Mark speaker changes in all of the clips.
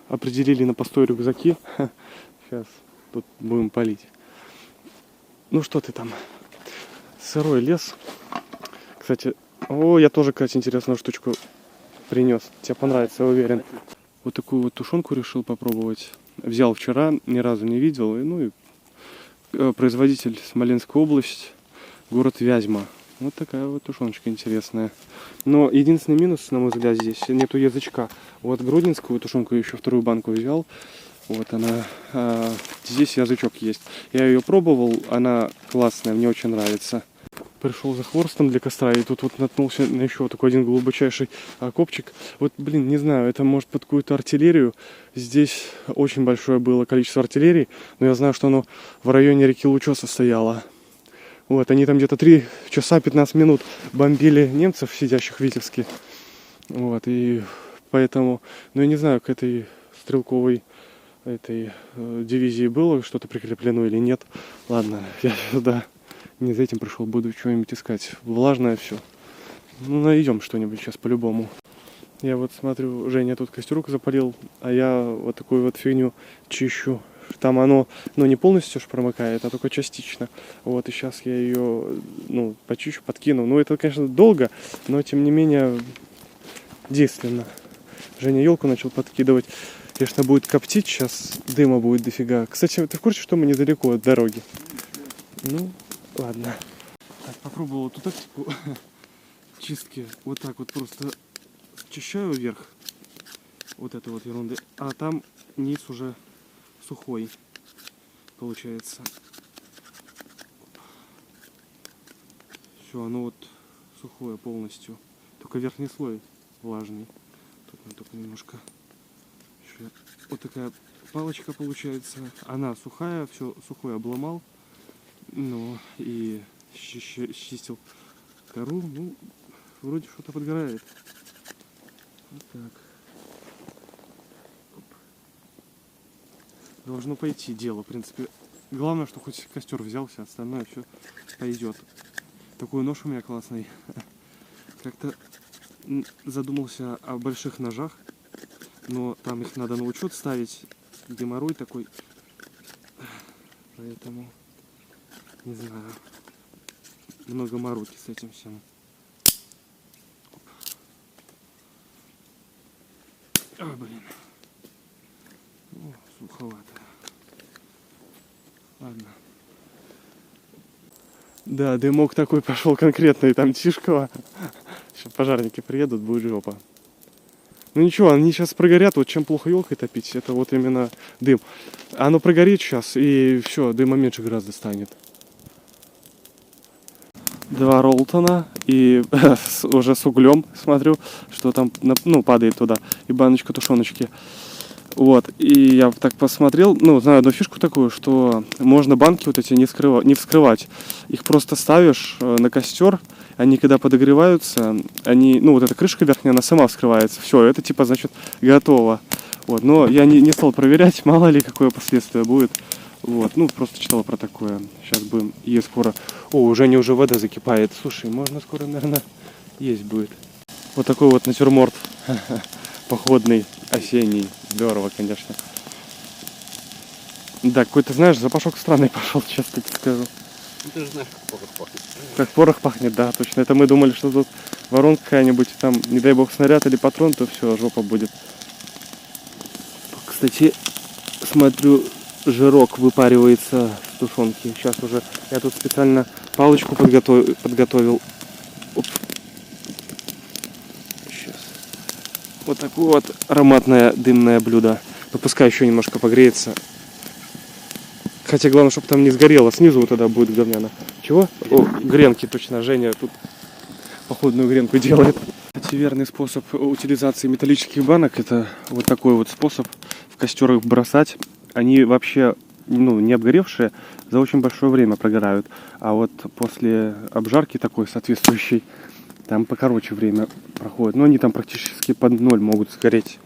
Speaker 1: определили на постой рюкзаки. Сейчас тут будем палить. Ну что ты там? Сырой лес. Кстати, я тоже, кстати, интересную штучку принес. Тебе понравится, я уверен. Вот такую вот тушенку решил попробовать. Взял вчера, ни разу не видел. И производитель Смоленская область, город Вязьма. Вот такая вот тушеночка интересная. Но единственный минус, на мой взгляд, здесь нету язычка. Вот гродненскую тушенку еще вторую банку взял. Вот она. Здесь язычок есть. Я ее пробовал, она классная, мне очень нравится. Пришел за хворостом для костра, и тут вот наткнулся на еще такой один глубочайший окопчик. Вот, блин, не знаю, это может под какую-то артиллерию. Здесь очень большое было количество артиллерии, но я знаю, что оно в районе реки Лучоса стояло. Вот, они там где-то 3 часа 15 минут бомбили немцев, сидящих в Витебске. Вот, и поэтому, я не знаю, к этой стрелковой дивизии было что-то прикреплено или нет. Ладно, я сюда не за этим пришел, буду что-нибудь искать. Влажное все. Найдем что-нибудь сейчас по-любому. Я вот смотрю, Женя тут костерок запалил, а я вот такую вот фигню чищу. Там оно, не полностью промыкает, а только частично. Вот, и сейчас я ее, почищу, подкину. Это, конечно, долго, но, тем не менее, действенно. Женя елку начал подкидывать. Конечно, будет коптить, сейчас дыма будет дофига. Кстати, ты в курсе, что мы недалеко от дороги? Ладно. Так, попробовал эту тактику чистки. Вот так вот просто чищаю вверх вот этой вот ерунды, а там низ уже сухой получается. Все, оно вот сухое полностью. Только верхний слой влажный. Тут надо только немножко. Еще вот такая палочка получается. Она сухая, все сухое обломал. И чистил кору. Вроде что-то подгорает. Вот так. Должно пойти дело, в принципе. Главное, что хоть костер взялся, остальное все пойдет. Такой нож у меня классный. Как-то задумался о больших ножах, но там их надо на учет ставить. Геморрой такой. Поэтому не знаю. Много мороки с этим всем. Блин. Суховато. Ладно. Да, дымок такой пошел конкретный, там Тишково. Сейчас пожарники приедут, будет жопа. Ничего, они сейчас прогорят, вот чем плохо елкой топить, это вот именно дым. Оно прогорит сейчас, и все, дыма меньше гораздо станет. 2 Ролтона, и уже с углем смотрю, что там падает туда, и баночка тушеночки. Вот, и я так посмотрел, знаю одну фишку такую, что можно банки вот эти не вскрывать. Их просто ставишь на костер, они когда подогреваются, вот эта крышка верхняя, она сама вскрывается. Все, это значит готово. Вот, но я не стал проверять, мало ли какое последствие будет. Вот, просто читал про такое. Сейчас будем есть скоро. Уже вода закипает. Слушай, можно скоро, наверное, есть будет. Вот такой вот натюрморт походный, осенний. Здорово, конечно. Да, какой-то, знаешь, запашок странный пошел, честно тебе скажу.
Speaker 2: Ты же знаешь, как порох пахнет.
Speaker 1: Как порох пахнет, да, точно. Это мы думали, что тут воронка какая-нибудь, там, не дай бог, снаряд или патрон, то все, жопа будет. Кстати, смотрю, жирок выпаривается с тушенки. Сейчас уже я тут специально палочку подготовил. Оп. Сейчас. Вот такое вот ароматное дымное блюдо. Пускай еще немножко погреется. Хотя главное, чтобы там не сгорело. Снизу вот тогда будет говняно. Чего? Гренки точно. Женя тут походную гренку делает. Верный способ утилизации металлических банок — это вот такой вот способ в костер их бросать. Они вообще, не обгоревшие, за очень большое время прогорают. А вот после обжарки такой соответствующей, там покороче время проходит. Но они там практически под 0 могут сгореть.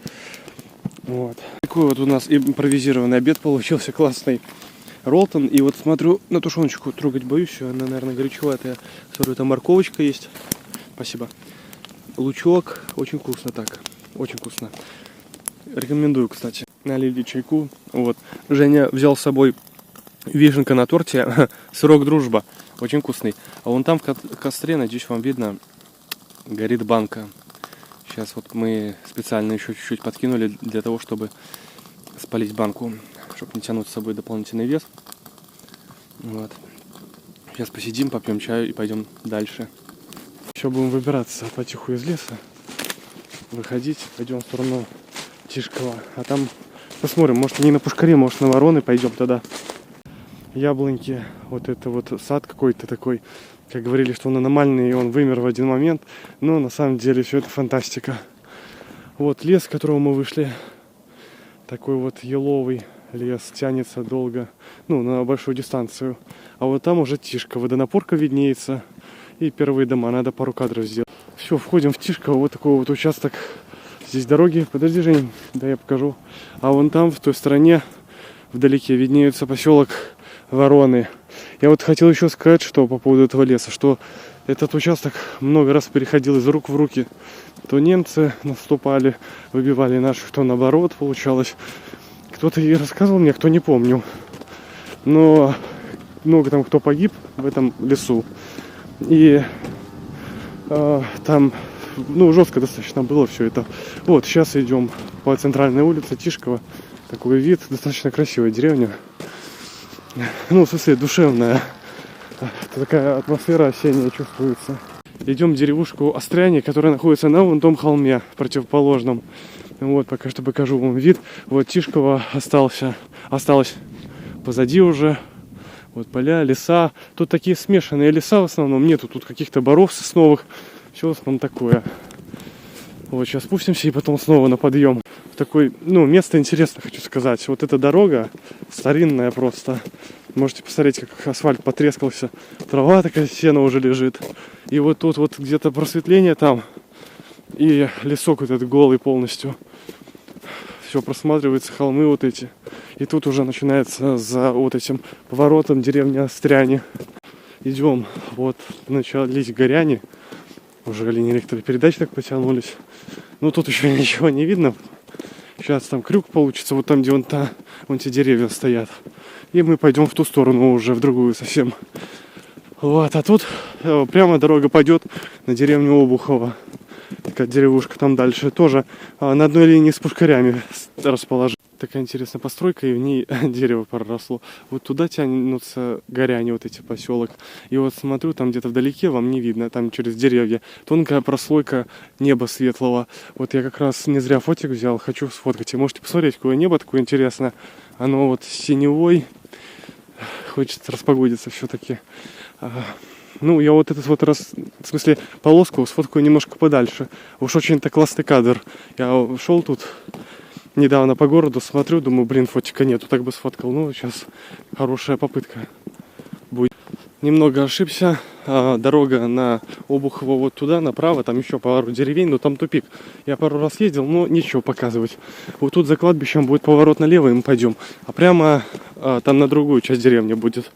Speaker 1: Вот. Такой вот у нас импровизированный обед получился классный. Ролтон. И вот смотрю, на тушеночку трогать боюсь. Она, наверное, горячеватая. Смотрю, там морковочка есть. Спасибо. Лучок. Очень вкусно так. Очень вкусно. Рекомендую, кстати. налили чайку. Вот. Женя взял с собой вишенка на торте, сырок дружба, очень вкусный. А вон там в костре, надеюсь, вам видно, горит банка. Сейчас вот мы специально еще чуть-чуть подкинули для того, чтобы спалить банку, чтобы не тянуть с собой дополнительный вес. Вот. Сейчас посидим, попьем чаю и пойдем дальше. Еще будем выбираться потиху из леса, выходить, пойдем в сторону Тишкова. А там посмотрим, может не на Пушкаре, может на Вороны пойдем тогда. Яблоньки, вот это вот сад какой-то такой, как говорили, что он аномальный, и он вымер в один момент, но на самом деле все это фантастика. Вот лес, с которого мы вышли, такой вот еловый лес, тянется долго, ну, на большую дистанцию. А вот там уже Тишка, водонапорка виднеется, и первые дома, надо пару кадров сделать. Все, входим в Тишково, вот такой вот участок, здесь дороги, подожди, Жень, да я покажу. А вон там, в той стороне, вдалеке виднеется поселок Вороны. Я вот хотел еще сказать, что по поводу этого леса, что этот участок много раз переходил из рук в руки. То немцы наступали, выбивали наших, то наоборот получалось. Кто-то и рассказывал мне, кто не помню. Но много там кто погиб в этом лесу. И там, ну, жестко достаточно было все это. Вот, сейчас идем по центральной улице Тишкова. Такой вид, достаточно красивая деревня. Ну, в смысле, душевная. Такая атмосфера осенняя чувствуется. Идем в деревушку Остряне, которая находится на вон том холме противоположном. Вот, пока что покажу вам вид. Вот Тишково осталось позади уже. Вот поля, леса. Тут такие смешанные леса в основном. Нету тут каких-то боров сосновых. Все в основном такое. Вот, сейчас спустимся и потом снова на подъем. Такое, ну, место интересно, хочу сказать. Вот эта дорога старинная просто. Можете посмотреть, как асфальт потрескался. Трава такая, сено уже лежит. И вот тут вот где-то просветление там. И лесок вот этот голый полностью. Все просматривается, холмы вот эти. И тут уже начинается за вот этим поворотом деревня Остряне. Идем. Вот начались горяне. Уже линии электропередач так потянулись. Ну тут еще ничего не видно. Сейчас там крюк получится, вот там, где вон те деревья стоят. И мы пойдем в ту сторону уже, в другую совсем. Вот, а тут прямо дорога пойдет на деревню Обухово. Такая деревушка там дальше тоже на одной линии с Пушкарями расположена. Такая интересная постройка, и в ней дерево проросло. Вот туда тянутся горяне, вот эти поселок. И вот смотрю, там где-то вдалеке, вам не видно, там через деревья, тонкая прослойка неба светлого. Вот я как раз не зря фотик взял, хочу сфоткать. И можете посмотреть, какое небо такое интересное. Оно вот синевой. Хочется распогодиться все-таки. Ну, я вот этот вот в смысле, полоску сфоткаю немножко подальше. Уж очень-то классный кадр. Я шел тут недавно по городу, смотрю, думаю, блин, фотика нету, так бы сфоткал. Ну, сейчас хорошая попытка будет. Немного ошибся. Дорога на Обухово вот туда, направо, там еще пару деревень, но там тупик. Я пару раз ездил, но ничего показывать. Вот тут за кладбищем будет поворот налево, и мы пойдем. А прямо там на другую часть деревни будет.